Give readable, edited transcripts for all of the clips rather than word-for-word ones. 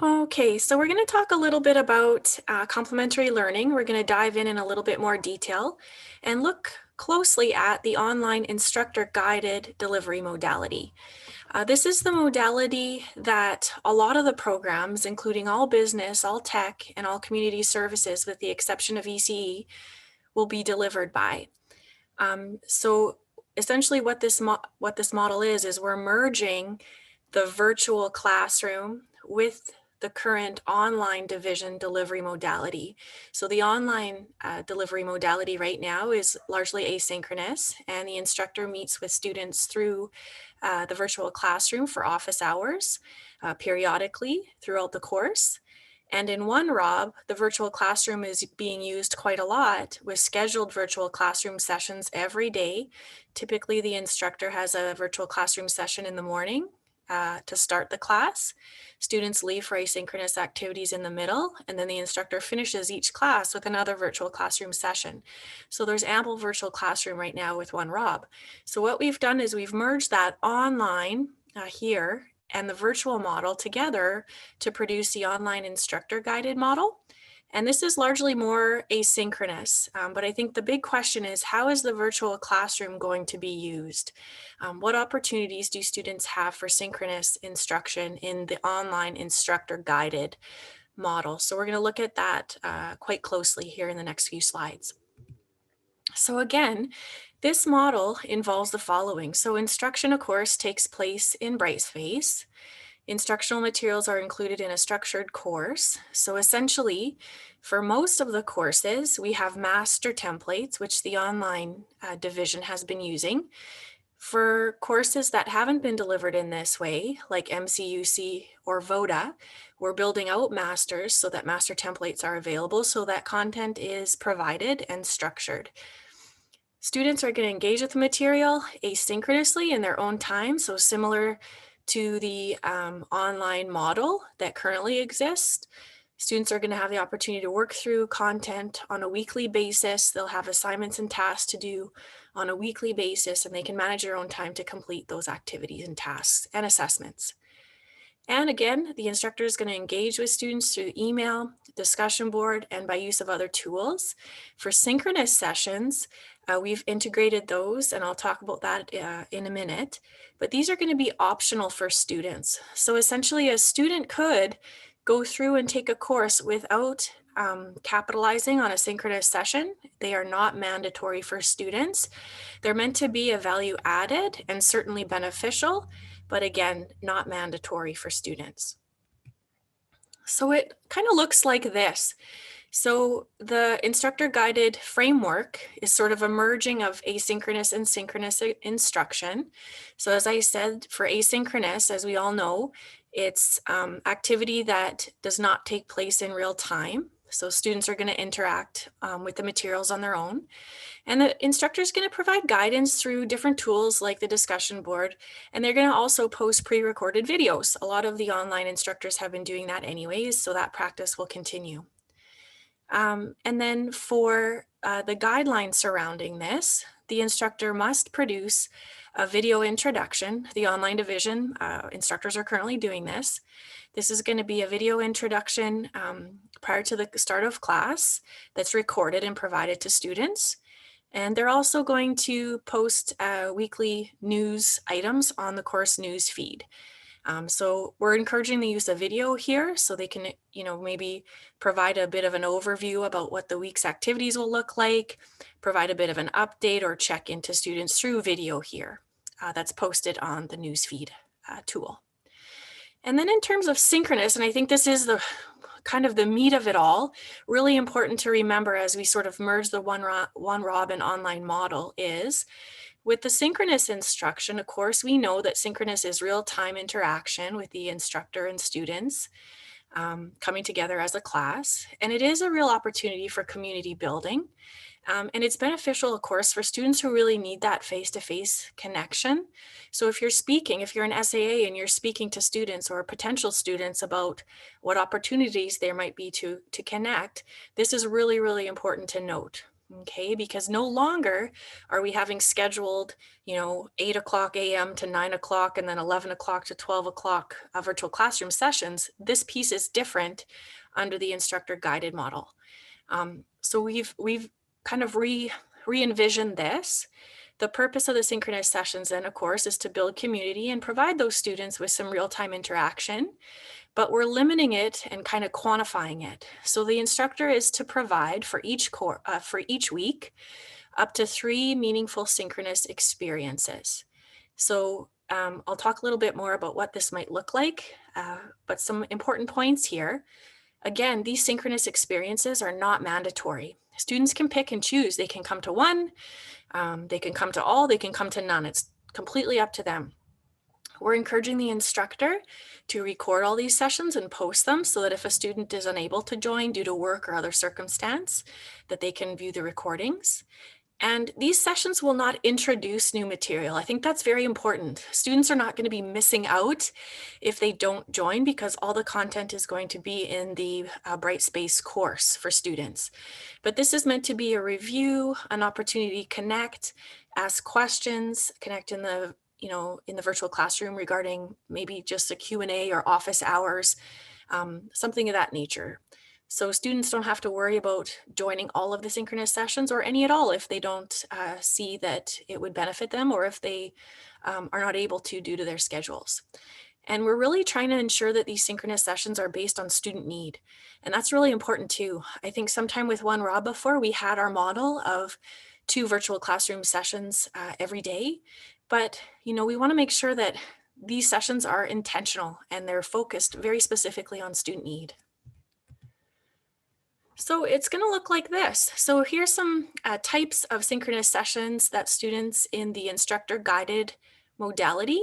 Okay, so we're going to talk a little bit about complementary learning. We're going to dive in a little bit more detail and look closely at the online instructor guided delivery modality. This is the modality that a lot of the programs, including all business, all tech, and all community services, with the exception of ECE, will be delivered by. So essentially what this model is we're merging the virtual classroom with the current online division delivery modality. So the online delivery modality right now is largely asynchronous, and the instructor meets with students through the virtual classroom for office hours periodically throughout the course. And in OneRob, the virtual classroom is being used quite a lot with scheduled virtual classroom sessions every day. Typically, the instructor has a virtual classroom session in the morning to start the class. Students leave for asynchronous activities in the middle, and then the instructor finishes each class with another virtual classroom session. So there's ample virtual classroom right now with OneRob. So what we've done is we've merged that online here and the virtual model together to produce the online instructor guided model. And this is largely more asynchronous, but I think the big question is, how is the virtual classroom going to be used? What opportunities do students have for synchronous instruction in the online instructor guided model? So we're going to look at that quite closely here in the next few slides. So again, this model involves the following. So instruction, of course, takes place in Brightspace. Instructional materials are included in a structured course. So essentially, for most of the courses, we have master templates, which the online division has been using. For courses that haven't been delivered in this way, like MCUC or VODA, we're building out masters so that master templates are available so that content is provided and structured. Students are going to engage with the material asynchronously in their own time, so similar to the online model that currently exists. Students are going to have the opportunity to work through content on a weekly basis. They'll have assignments and tasks to do on a weekly basis, and they can manage their own time to complete those activities and tasks and assessments. And again, the instructor is going to engage with students through email, discussion board, and by use of other tools. For synchronous sessions, we've integrated those, and I'll talk about that in a minute, but these are going to be optional for students. So essentially, a student could go through and take a course without capitalizing on a synchronous session. They are not mandatory for students. They're meant to be a value added and certainly beneficial, but again, not mandatory for students. So it kind of looks like this. So the instructor guided framework is sort of a merging of asynchronous and synchronous instruction. So as I said, for asynchronous, as we all know, it's activity that does not take place in real time. So students are going to interact with the materials on their own. And the instructor is going to provide guidance through different tools like the discussion board, and they're going to also post pre-recorded videos. A lot of the online instructors have been doing that anyways, so that practice will continue. And then for the guidelines surrounding this, the instructor must produce a video introduction. The online division instructors are currently doing this. This is going to be a video introduction prior to the start of class that's recorded and provided to students. And they're also going to post weekly news items on the course news feed. So we're encouraging the use of video here so they can, maybe provide a bit of an overview about what the week's activities will look like, provide a bit of an update or check into students through video here. That's posted on the newsfeed tool. And then in terms of synchronous, and I think this is the kind of the meat of it all, really important to remember as we sort of merge the OneRob and online model is, with the synchronous instruction, of course, we know that synchronous is real-time interaction with the instructor and students coming together as a class. And it is a real opportunity for community building. And it's beneficial, of course, for students who really need that face-to-face connection. So if you're an SAA and you're speaking to students or potential students about what opportunities there might be to connect, this is really, really important to note. Okay, because no longer are we having scheduled, 8 o'clock a.m. to 9 o'clock and then 11 o'clock to 12 o'clock virtual classroom sessions. This piece is different under the instructor guided model. So we've kind of re-envisioned this. The purpose of the synchronous sessions then, of course, is to build community and provide those students with some real-time interaction, but we're limiting it and kind of quantifying it. So the instructor is to provide for each week up to 3 meaningful synchronous experiences. So I'll talk a little bit more about what this might look like, but some important points here. Again, these synchronous experiences are not mandatory. Students can pick and choose. They can come to one, they can come to all, they can come to none. It's completely up to them. We're encouraging the instructor to record all these sessions and post them so that if a student is unable to join due to work or other circumstance, that they can view the recordings. And these sessions will not introduce new material. I think that's very important. Students are not going to be missing out if they don't join because all the content is going to be in the Brightspace course for students. But this is meant to be a review, an opportunity to connect, ask questions, connect in the virtual classroom regarding maybe just a Q&A or office hours, something of that nature. So students don't have to worry about joining all of the synchronous sessions or any at all if they don't see that it would benefit them or if they are not able to due to their schedules. And we're really trying to ensure that these synchronous sessions are based on student need. And that's really important too. I think sometime with One Rob before we had our model of 2 virtual classroom sessions every day. But, we want to make sure that these sessions are intentional and they're focused very specifically on student need. So it's going to look like this. So here's some types of synchronous sessions that students in the instructor guided modality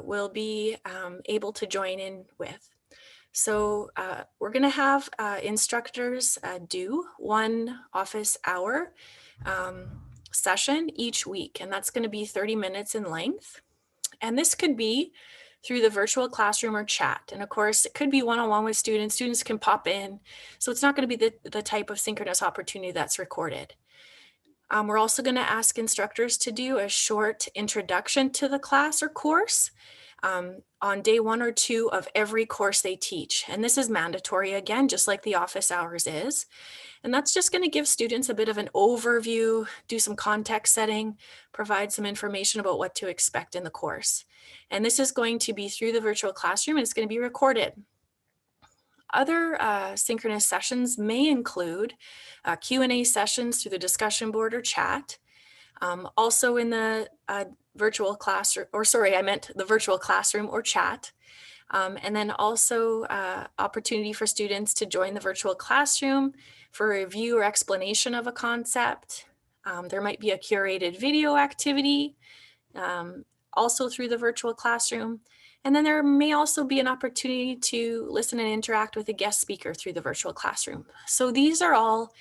will be able to join in with. So we're going to have instructors do 1 office hour session each week, and that's going to be 30 minutes in length. And this could be through the virtual classroom or chat. And of course, it could be one-on-one with students. Students can pop in. So it's not going to be the type of synchronous opportunity that's recorded. We're also going to ask instructors to do a short introduction to the class or course on day 1 or 2 of every course they teach. And this is mandatory again, just like the office hours is. And that's just going to give students a bit of an overview, do some context setting, provide some information about what to expect in the course. And this is going to be through the virtual classroom and it's going to be recorded. Other synchronous sessions may include Q&A sessions through the discussion board or chat. Also in the virtual classroom, the virtual classroom or chat. And then also opportunity for students to join the virtual classroom for a review or explanation of a concept. There might be a curated video activity also through the virtual classroom. And then there may also be an opportunity to listen and interact with a guest speaker through the virtual classroom. So these are all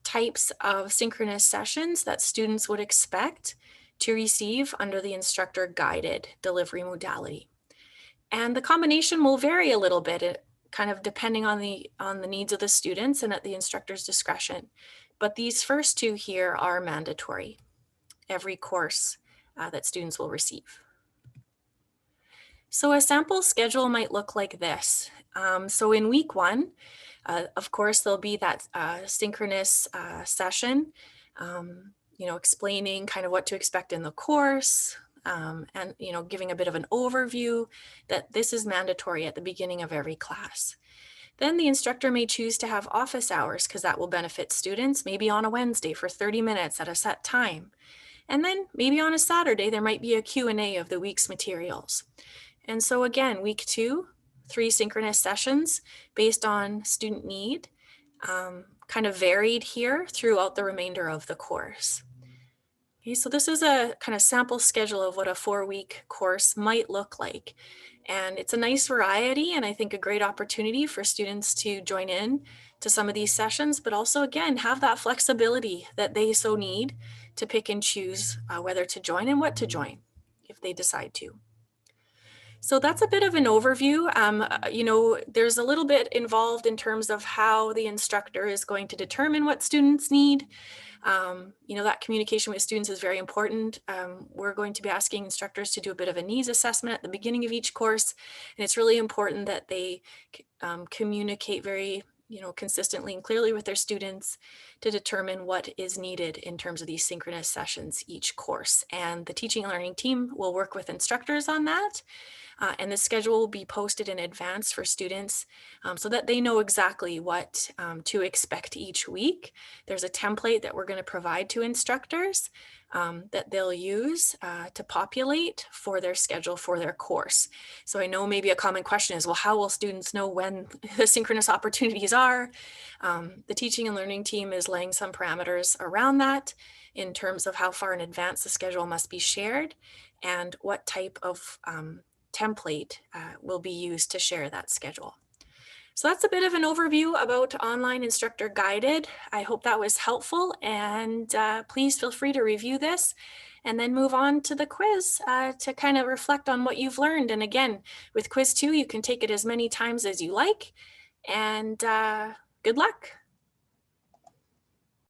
types of synchronous sessions that students would expect to receive under the instructor guided delivery modality. And the combination will vary a little bit, kind of depending on the needs of the students and at the instructor's discretion. But these first 2 here are mandatory, every course that students will receive. So a sample schedule might look like this. So in week 1, of course, there'll be that synchronous session, explaining kind of what to expect in the course, and giving a bit of an overview that this is mandatory at the beginning of every class. Then the instructor may choose to have office hours because that will benefit students, maybe on a Wednesday for 30 minutes at a set time. And then maybe on a Saturday, there might be a Q&A of the week's materials. And so again, week 2, 3 synchronous sessions based on student need, kind of varied here throughout the remainder of the course. Okay, so this is a kind of sample schedule of what a 4-week course might look like. And it's a nice variety and I think a great opportunity for students to join in to some of these sessions, but also again, have that flexibility that they so need to pick and choose whether to join and what to join if they decide to. So that's a bit of an overview. There's a little bit involved in terms of how the instructor is going to determine what students need. That communication with students is very important. We're going to be asking instructors to do a bit of a needs assessment at the beginning of each course, and it's really important that they communicate very consistently and clearly with their students to determine what is needed in terms of these synchronous sessions each course. And the teaching and learning team will work with instructors on that. And the schedule will be posted in advance for students so that they know exactly what to expect each week. There's a template that we're going to provide to instructors that they'll use to populate for their schedule for their course. So I know maybe a common question is, well, how will students know when the synchronous opportunities are? The teaching and learning team is laying some parameters around that in terms of how far in advance the schedule must be shared and what type of template will be used to share that schedule. So that's a bit of an overview about online instructor guided. I hope that was helpful, and please feel free to review this and then move on to the quiz to kind of reflect on what you've learned. And again, with quiz 2, you can take it as many times as you like, and good luck.